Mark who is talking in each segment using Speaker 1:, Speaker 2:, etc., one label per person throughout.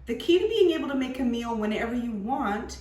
Speaker 1: The key to being able to make a meal whenever you want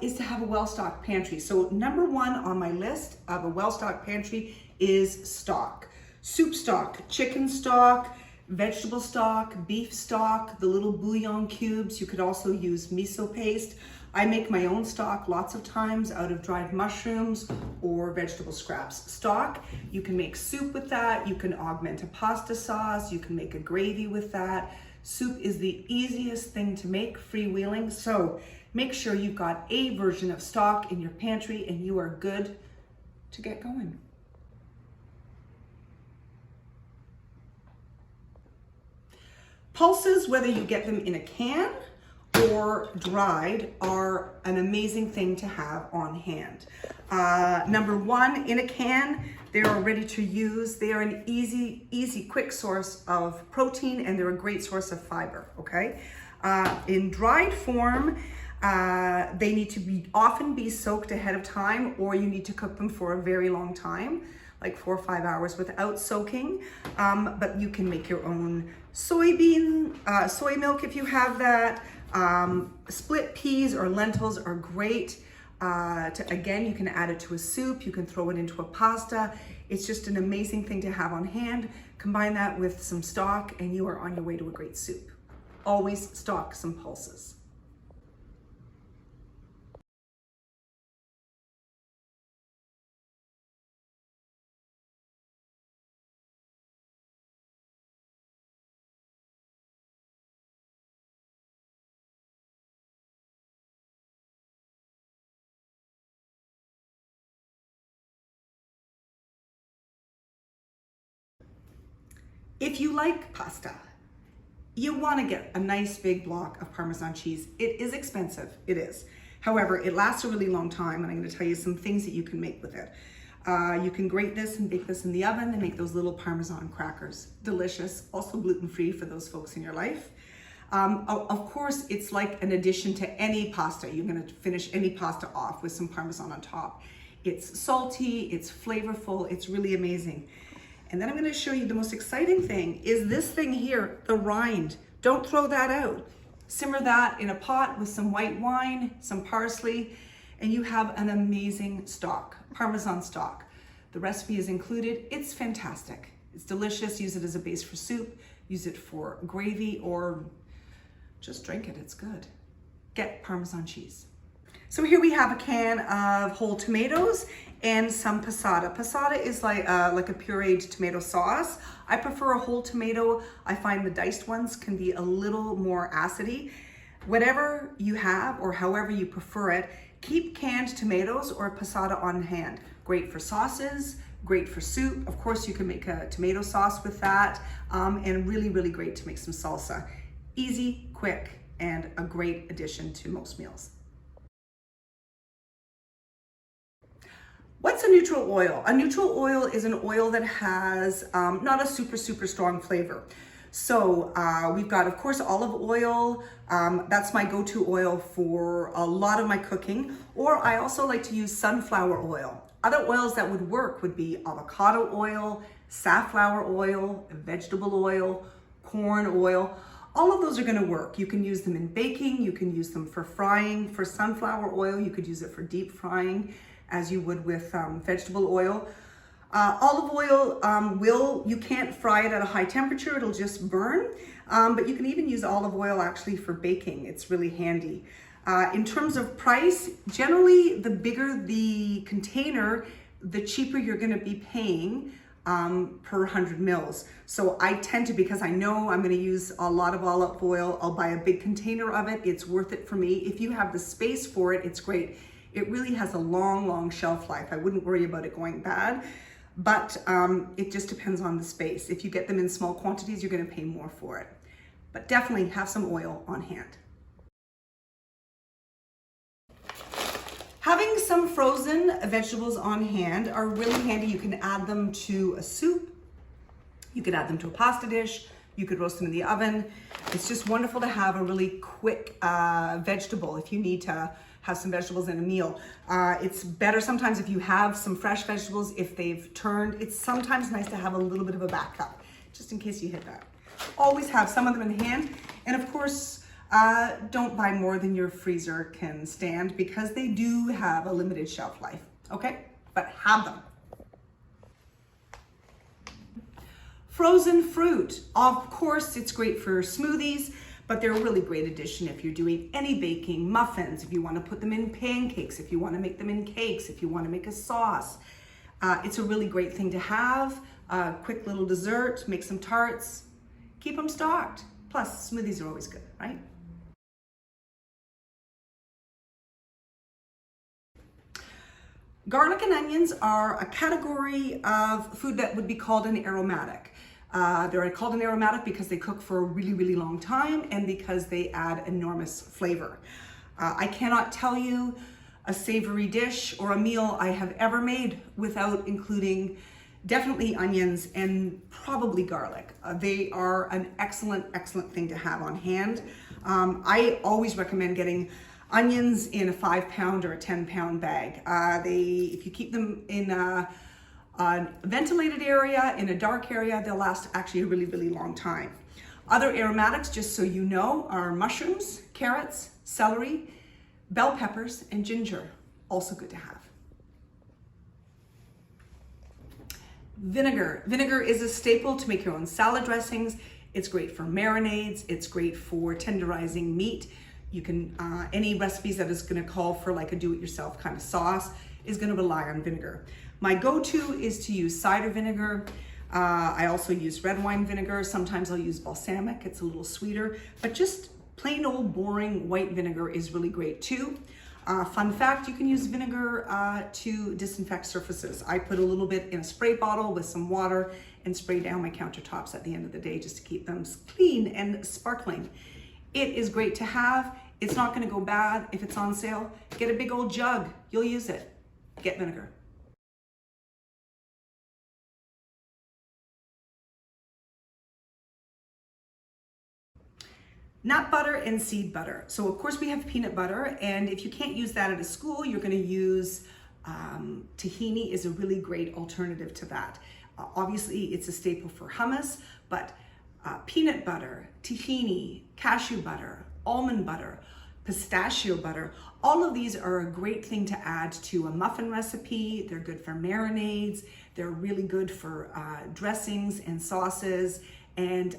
Speaker 1: is to have a well-stocked pantry. So number one on my list of a well-stocked pantry is stock. Soup stock, chicken stock, vegetable stock, beef stock, the little bouillon cubes. You could also use miso paste. I make my own stock lots of times out of dried mushrooms or vegetable scraps. Stock, you can make soup with that. You can augment a pasta sauce. You can make a gravy with that. Soup is the easiest thing to make, freewheeling. So make sure you've got a version of stock in your pantry and you are good to get going. Pulses, whether you get them in a can or dried, are an amazing thing to have on hand. Number one, in a can, they are ready to use. They are an easy, quick source of protein, and they're a great source of fiber, okay? In dried form, they need to often be soaked ahead of time, or you need to cook them for a very long time, like 4 or 5 hours without soaking. But you can make your own soy milk if you have that. Split peas or lentils are great. Again, you can add it to a soup, you can throw it into a pasta. It's just an amazing thing to have on hand. Combine that with some stock and you are on your way to a great soup. Always stock some pulses. If you like pasta, you want to get a nice big block of Parmesan cheese. It is expensive, it is. However, it lasts a really long time, and I'm going to tell you some things that you can make with it. You can grate this and bake this in the oven and make those little Parmesan crackers. Delicious, also gluten-free for those folks in your life. Of course, it's like an addition to any pasta. You're going to finish any pasta off with some Parmesan on top. It's salty, it's flavorful, it's really amazing. And then I'm going to show you the most exciting thing is this thing here, the rind. Don't throw that out. Simmer that in a pot with some white wine, some parsley, and you have an amazing stock, Parmesan stock. The recipe is included. It's fantastic. It's delicious. Use it as a base for soup. Use it for gravy or just drink it. It's good. Get Parmesan cheese. So here we have a can of whole tomatoes and some passata. Passata is like a pureed tomato sauce. I prefer a whole tomato. I find the diced ones can be a little more acidy. Whatever you have or however you prefer it, keep canned tomatoes or passata on hand. Great for sauces, great for soup. Of course, you can make a tomato sauce with that, and really, really great to make some salsa. Easy, quick, and a great addition to most meals. What's a neutral oil? A neutral oil is an oil that has not a super strong flavor. So we've got, of course, olive oil. That's my go-to oil for a lot of my cooking. Or I also like to use sunflower oil. Other oils that would work would be avocado oil, safflower oil, vegetable oil, corn oil. All of those are gonna work. You can use them in baking, you can use them for frying. For sunflower oil, you could use it for deep frying, as you would with vegetable oil. Olive oil, you can't fry it at a high temperature, it'll just burn. But you can even use olive oil actually for baking. It's really handy. In terms of price, generally the bigger the container, the cheaper you're gonna be paying per 100 mils. So I tend to, because I know I'm gonna use a lot of olive oil, I'll buy a big container of it. It's worth it for me. If you have the space for it, it's great. It really has a long shelf life. I wouldn't worry about it going bad, but it just depends on the space. If you get them in small quantities, you're gonna pay more for it. But definitely have some oil on hand. Having some frozen vegetables on hand are really handy. You can add them to a soup. You could add them to a pasta dish. You could roast them in the oven. It's just wonderful to have a really quick vegetable if you need to have some vegetables in a meal. It's better sometimes if you have some fresh vegetables, if they've turned. It's sometimes nice to have a little bit of a backup, just in case you hit that. Always have some of them in hand. And of course, don't buy more than your freezer can stand because they do have a limited shelf life, okay? But have them. Frozen fruit. Of course, it's great for smoothies, but they're a really great addition if you're doing any baking, muffins, if you want to put them in pancakes, if you want to make them in cakes, if you want to make a sauce. It's a really great thing to have. Quick little dessert, make some tarts, keep them stocked. Plus, smoothies are always good, right? Garlic and onions are a category of food that would be called an aromatic. They're called an aromatic because they cook for a really, really long time and because they add enormous flavor. I cannot tell you a savory dish or a meal I have ever made without including definitely onions and probably garlic. They are an excellent, excellent thing to have on hand. I always recommend getting onions in a 5-pound or a 10-pound bag. If you keep them in a ventilated area, in a dark area, they'll last actually a really, really long time. Other aromatics, just so you know, are mushrooms, carrots, celery, bell peppers, and ginger. Also good to have. Vinegar. Vinegar is a staple to make your own salad dressings. It's great for marinades. It's great for tenderizing meat. You can, any recipes that is gonna call for like a do-it-yourself kind of sauce is gonna rely on vinegar. My go-to is to use cider vinegar. I also use red wine vinegar. Sometimes I'll use balsamic, it's a little sweeter, but just plain old boring white vinegar is really great too. Fun fact, you can use vinegar to disinfect surfaces. I put a little bit in a spray bottle with some water and spray down my countertops at the end of the day just to keep them clean and sparkling. It is great to have. It's not gonna go bad if it's on sale. Get a big old jug, you'll use it. Get vinegar. Nut butter and seed butter. So of course we have peanut butter, and if you can't use that at a school, you're gonna use tahini is a really great alternative to that. Obviously it's a staple for hummus, but peanut butter, tahini, cashew butter, almond butter, pistachio butter, all of these are a great thing to add to a muffin recipe. They're good for marinades. They're really good for dressings and sauces. And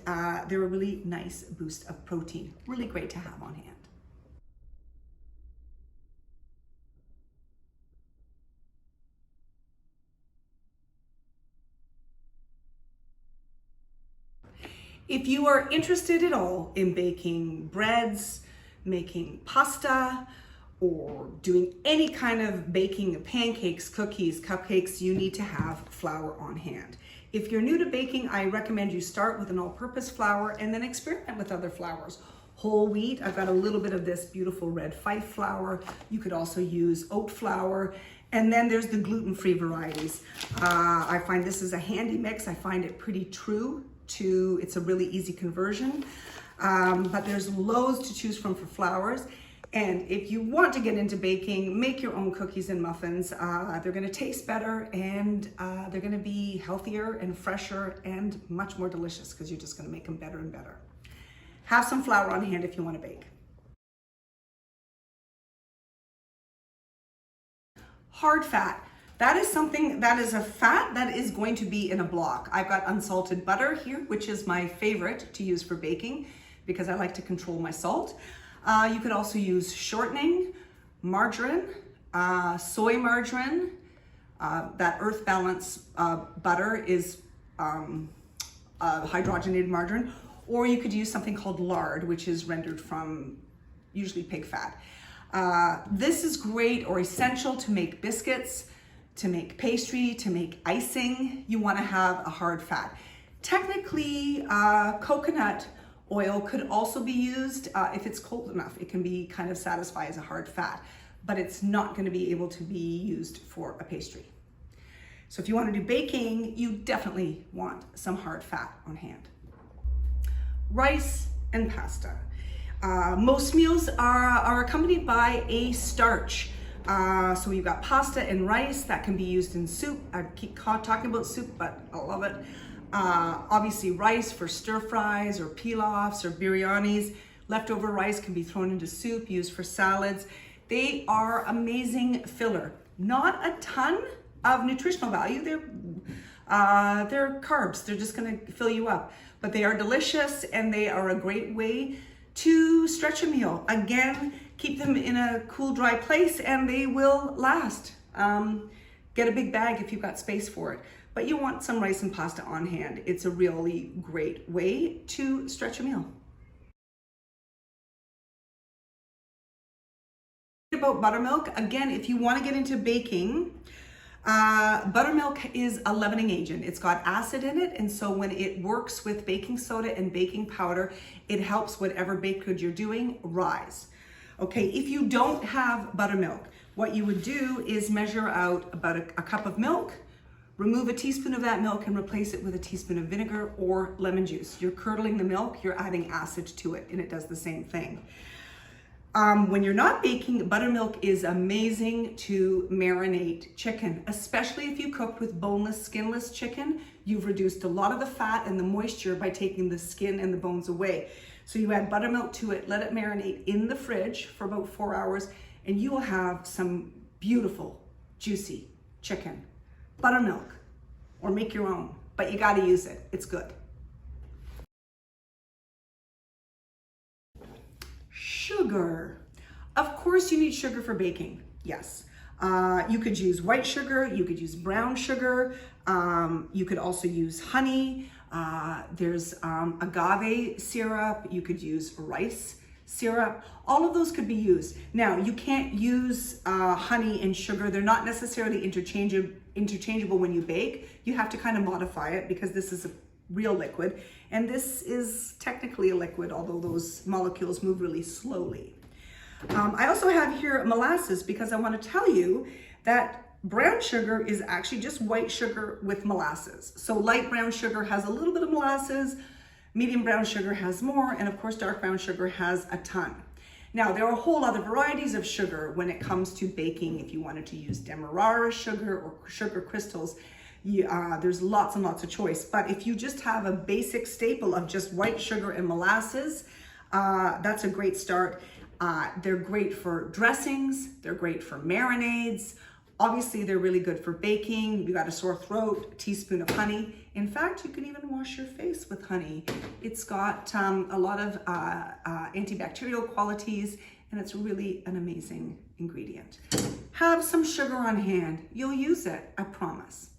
Speaker 1: they're a really nice boost of protein. Really great to have on hand. If you are interested at all in baking breads, making pasta, or doing any kind of baking, pancakes, cookies, cupcakes, you need to have flour on hand. If you're new to baking, I recommend you start with an all-purpose flour and then experiment with other flours. Whole wheat, I've got a little bit of this beautiful red Fife flour. You could also use oat flour. And then there's the gluten-free varieties. I find this is a handy mix. I find it pretty true to, it's a really easy conversion. But there's loads to choose from for flours. And if you want to get into baking, make your own cookies and muffins. They're gonna taste better, and they're gonna be healthier and fresher and much more delicious because you're just gonna make them better and better. Have some flour on hand if you wanna bake. Hard fat. That is something, that is a fat that is going to be in a block. I've got unsalted butter here, which is my favorite to use for baking because I like to control my salt. You could also use shortening, margarine, soy margarine. That Earth Balance butter is hydrogenated margarine, or you could use something called lard, which is rendered from usually pig fat. This is great or essential to make biscuits, to make pastry, to make icing. You want to have a hard fat. Technically, coconut oil could also be used if it's cold enough. It can be kind of satisfy as a hard fat, but it's not going to be able to be used for a pastry. So if you want to do baking, you definitely want some hard fat on hand. Rice and pasta. Most meals are accompanied by a starch. So you've got pasta and rice that can be used in soup. I keep talking about soup, but I love it. Obviously rice for stir fries or pilafs or biryanis. Leftover rice can be thrown into soup, used for salads. They are amazing filler. Not a ton of nutritional value. They're carbs. They're just gonna fill you up. But they are delicious and they are a great way to stretch a meal. Again, keep them in a cool, dry place and they will last. Get a big bag if you've got space for it. But you want some rice and pasta on hand. It's a really great way to stretch a meal. About buttermilk, again, if you want to get into baking, buttermilk is a leavening agent. It's got acid in it, and so when it works with baking soda and baking powder, it helps whatever baked good you're doing rise. Okay, if you don't have buttermilk, what you would do is measure out about a cup of milk, remove a teaspoon of that milk and replace it with a teaspoon of vinegar or lemon juice. You're curdling the milk, you're adding acid to it, and it does the same thing. When you're not baking, buttermilk is amazing to marinate chicken, especially if you cook with boneless, skinless chicken. You've reduced a lot of the fat and the moisture by taking the skin and the bones away. So you add buttermilk to it, let it marinate in the fridge for about 4 hours, and you will have some beautiful, juicy chicken. Buttermilk, or make your own, but you gotta use it, it's good. Sugar. Of course you need sugar for baking, yes. You could use white sugar, you could use brown sugar, you could also use honey, there's agave syrup, you could use rice syrup, all of those could be used. Now, you can't use honey and sugar, they're not necessarily interchangeable when you bake. You have to kind of modify it because this is a real liquid, and this is technically a liquid, although those molecules move really slowly. I also have here molasses because I want to tell you that brown sugar is actually just white sugar with molasses. So light brown sugar has a little bit of molasses, medium brown sugar has more, and of course dark brown sugar has a ton. Now there are a whole other varieties of sugar when it comes to baking. If you wanted to use demerara sugar or sugar crystals, there's lots and lots of choice. But if you just have a basic staple of just white sugar and molasses, that's a great start. They're great for dressings, they're great for marinades. Obviously, they're really good for baking. You got a sore throat, a teaspoon of honey. In fact, you can even wash your face with honey. It's got a lot of antibacterial qualities, and it's really an amazing ingredient. Have some sugar on hand. You'll use it, I promise.